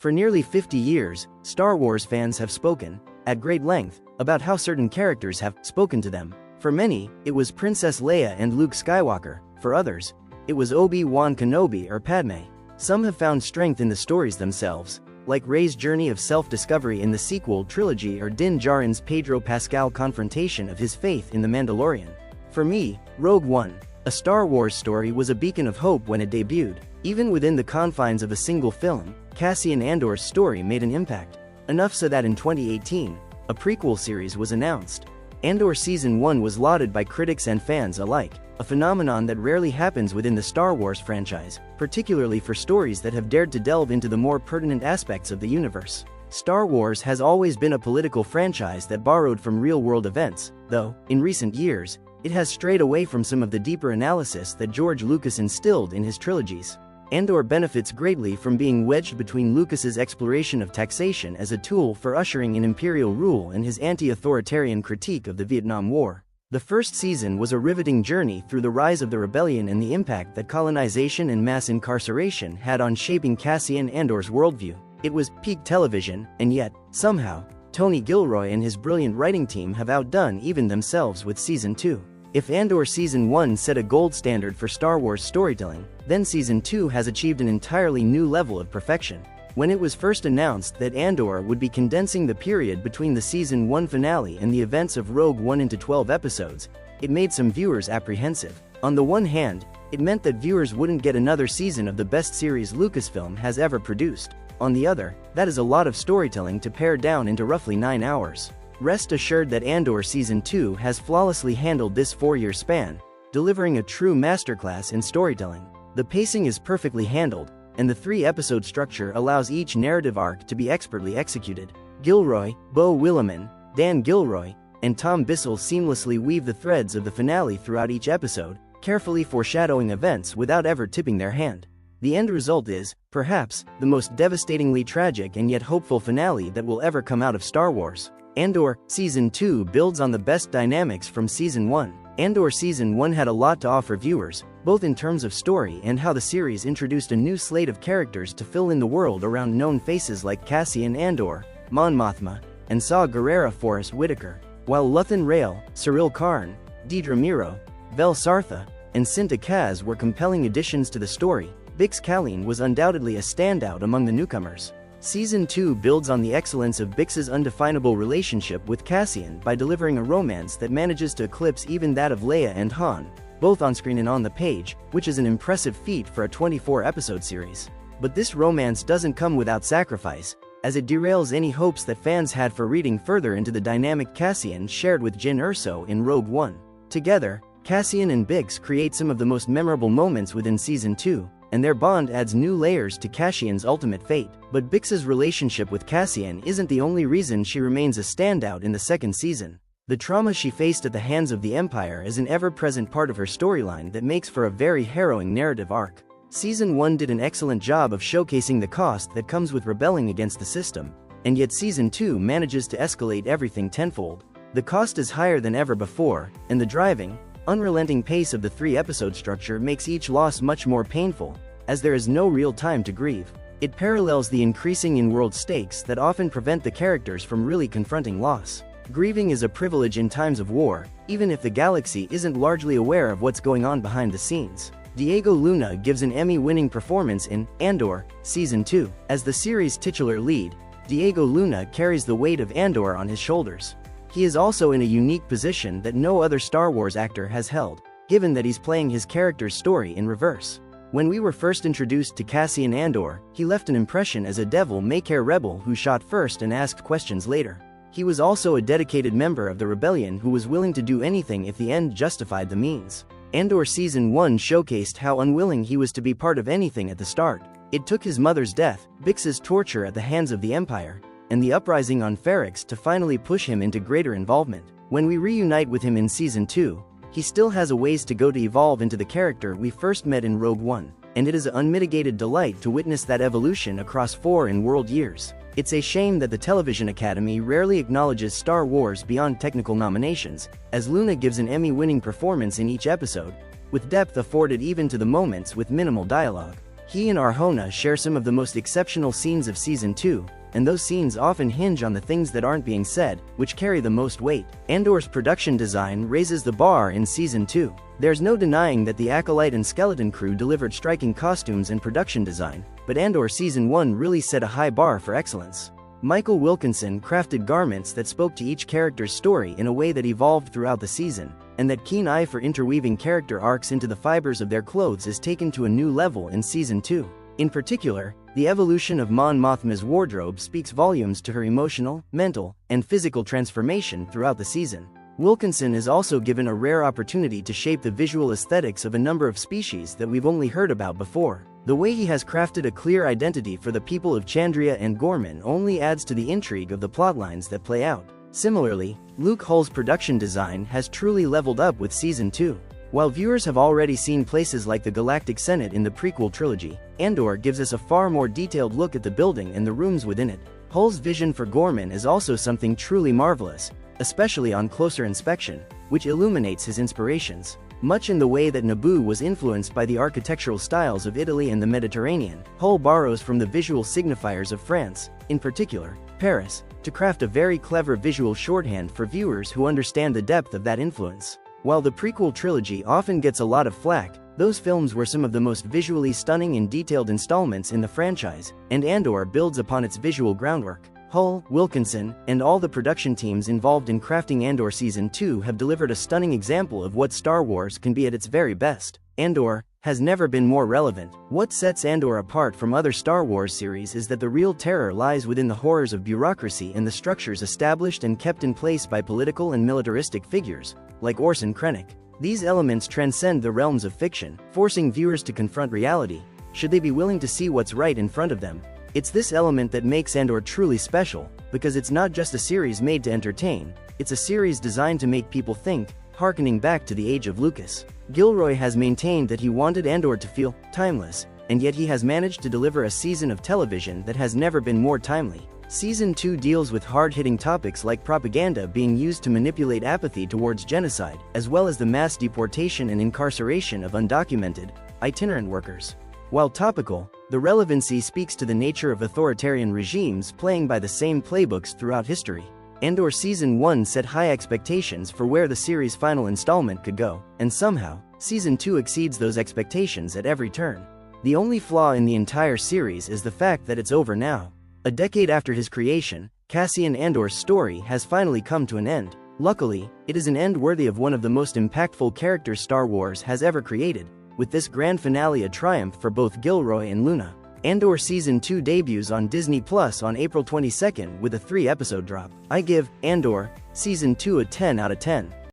For nearly 50 years, Star Wars fans have spoken, at great length, about how certain characters have spoken to them. For many, it was Princess Leia and Luke Skywalker. For others, it was Obi-Wan Kenobi or Padme. Some have found strength in the stories themselves, like Rey's journey of self-discovery in the sequel trilogy or Din Djarin's Pedro Pascal confrontation of his faith in The Mandalorian. For me, Rogue One, a Star Wars story, was a beacon of hope when it debuted. Even within the confines of a single film, Cassian Andor's story made an impact. Enough so that in 2018, a prequel series was announced. Andor Season 1 was lauded by critics and fans alike, a phenomenon that rarely happens within the Star Wars franchise, particularly for stories that have dared to delve into the more pertinent aspects of the universe. Star Wars has always been a political franchise that borrowed from real-world events, though, in recent years, it has strayed away from some of the deeper analysis that George Lucas instilled in his trilogies. Andor benefits greatly from being wedged between Lucas's exploration of taxation as a tool for ushering in imperial rule and his anti-authoritarian critique of the Vietnam War. The first season was a riveting journey through the rise of the rebellion and the impact that colonization and mass incarceration had on shaping Cassian Andor's worldview. It was peak television, and yet, somehow, Tony Gilroy and his brilliant writing team have outdone even themselves with Season 2. If Andor Season 1 set a gold standard for Star Wars storytelling, then Season 2 has achieved an entirely new level of perfection. When it was first announced that Andor would be condensing the period between the Season 1 finale and the events of Rogue One into 12 episodes, it made some viewers apprehensive. On the one hand, it meant that viewers wouldn't get another season of the best series Lucasfilm has ever produced. On the other, that is a lot of storytelling to pare down into roughly 9 hours. Rest assured that Andor Season 2 has flawlessly handled this 4-year span, delivering a true masterclass in storytelling. The pacing is perfectly handled, and the 3-episode structure allows each narrative arc to be expertly executed. Gilroy, Beau Willimon, Dan Gilroy, and Tom Bissell seamlessly weave the threads of the finale throughout each episode, carefully foreshadowing events without ever tipping their hand. The end result is, perhaps, the most devastatingly tragic and yet hopeful finale that will ever come out of Star Wars. Andor Season 2 builds on the best dynamics from Season 1. Andor Season 1 had a lot to offer viewers, both in terms of story and how the series introduced a new slate of characters to fill in the world around known faces like Cassian Andor, Mon Mothma, and Saw Gerrera Forrest Whitaker, while Luthen Rael, Cyril Karn, Dedra Meero, Vel Sartha, and Cinta Kaz were compelling additions to the story. Bix Caleen was undoubtedly a standout among the newcomers. Season 2 builds on the excellence of Bix's undefinable relationship with Cassian by delivering a romance that manages to eclipse even that of Leia and Han, both on screen and on the page, which is an impressive feat for a 24-episode series. But this romance doesn't come without sacrifice, as it derails any hopes that fans had for reading further into the dynamic Cassian shared with Jyn Erso in Rogue One. Together, Cassian and Bix create some of the most memorable moments within Season 2, and their bond adds new layers to Cassian's ultimate fate. But Bix's relationship with Cassian isn't the only reason she remains a standout in the second season. The trauma she faced at the hands of the Empire is an ever-present part of her storyline that makes for a very harrowing narrative arc. Season 1 did an excellent job of showcasing the cost that comes with rebelling against the system, and yet Season 2 manages to escalate everything tenfold. The cost is higher than ever before, and the driving, unrelenting pace of the 3-episode structure makes each loss much more painful, as there is no real time to grieve. It parallels the increasing in-world stakes that often prevent the characters from really confronting loss. Grieving is a privilege in times of war, even if the galaxy isn't largely aware of what's going on behind the scenes. Diego Luna gives an Emmy-winning performance in Andor Season 2. As the series' titular lead, Diego Luna carries the weight of Andor on his shoulders. He is also in a unique position that no other Star Wars actor has held, given that he's playing his character's story in reverse. When we were first introduced to Cassian Andor, he left an impression as a devil may-care rebel who shot first and asked questions later. He was also a dedicated member of the rebellion who was willing to do anything if the end justified the means. Andor Season 1 showcased how unwilling he was to be part of anything at the start. It took his mother's death, Bix's torture at the hands of the Empire, and the uprising on Ferrix to finally push him into greater involvement. When we reunite with him in Season 2, he still has a ways to go to evolve into the character we first met in Rogue One, and it is an unmitigated delight to witness that evolution across 4 in-world years. It's a shame that the Television Academy rarely acknowledges Star Wars beyond technical nominations, as Luna gives an Emmy-winning performance in each episode, with depth afforded even to the moments with minimal dialogue. He and Arjona share some of the most exceptional scenes of Season 2, and those scenes often hinge on the things that aren't being said, which carry the most weight. Andor's production design raises the bar in Season 2. There's no denying that the Acolyte and Skeleton crew delivered striking costumes and production design, but Andor Season 1 really set a high bar for excellence. Michael Wilkinson crafted garments that spoke to each character's story in a way that evolved throughout the season, and that keen eye for interweaving character arcs into the fibers of their clothes is taken to a new level in Season 2. In particular, the evolution of Mon Mothma's wardrobe speaks volumes to her emotional, mental, and physical transformation throughout the season. Wilkinson is also given a rare opportunity to shape the visual aesthetics of a number of species that we've only heard about before. The way he has crafted a clear identity for the people of Chandria and Gorman only adds to the intrigue of the plotlines that play out. Similarly, Luke Hull's production design has truly leveled up with Season 2. While viewers have already seen places like the Galactic Senate in the prequel trilogy, Andor gives us a far more detailed look at the building and the rooms within it. Hull's vision for Gorman is also something truly marvelous, especially on closer inspection, which illuminates his inspirations. Much in the way that Naboo was influenced by the architectural styles of Italy and the Mediterranean, Hull borrows from the visual signifiers of France, in particular, Paris, to craft a very clever visual shorthand for viewers who understand the depth of that influence. While the prequel trilogy often gets a lot of flack, those films were some of the most visually stunning and detailed installments in the franchise, and Andor builds upon its visual groundwork. Hull, Wilkinson, and all the production teams involved in crafting Andor Season 2 have delivered a stunning example of what Star Wars can be at its very best. Andor has never been more relevant. What sets Andor apart from other Star Wars series is that the real terror lies within the horrors of bureaucracy and the structures established and kept in place by political and militaristic figures, like Orson Krennic. These elements transcend the realms of fiction, forcing viewers to confront reality, should they be willing to see what's right in front of them. It's this element that makes Andor truly special, because it's not just a series made to entertain, it's a series designed to make people think, harkening back to the age of Lucas. Gilroy has maintained that he wanted Andor to feel timeless, and yet he has managed to deliver a season of television that has never been more timely. Season 2 deals with hard-hitting topics like propaganda being used to manipulate apathy towards genocide, as well as the mass deportation and incarceration of undocumented, itinerant workers. While topical, the relevancy speaks to the nature of authoritarian regimes playing by the same playbooks throughout history. Andor Season 1 set high expectations for where the series' final installment could go, and somehow, Season 2 exceeds those expectations at every turn. The only flaw in the entire series is the fact that it's over now. A decade after his creation, Cassian Andor's story has finally come to an end. Luckily, it is an end worthy of one of the most impactful characters Star Wars has ever created, with this grand finale a triumph for both Gilroy and Luna. Andor Season 2 debuts on Disney Plus on April 22nd with a 3-episode drop. I give Andor Season 2 a 10 out of 10.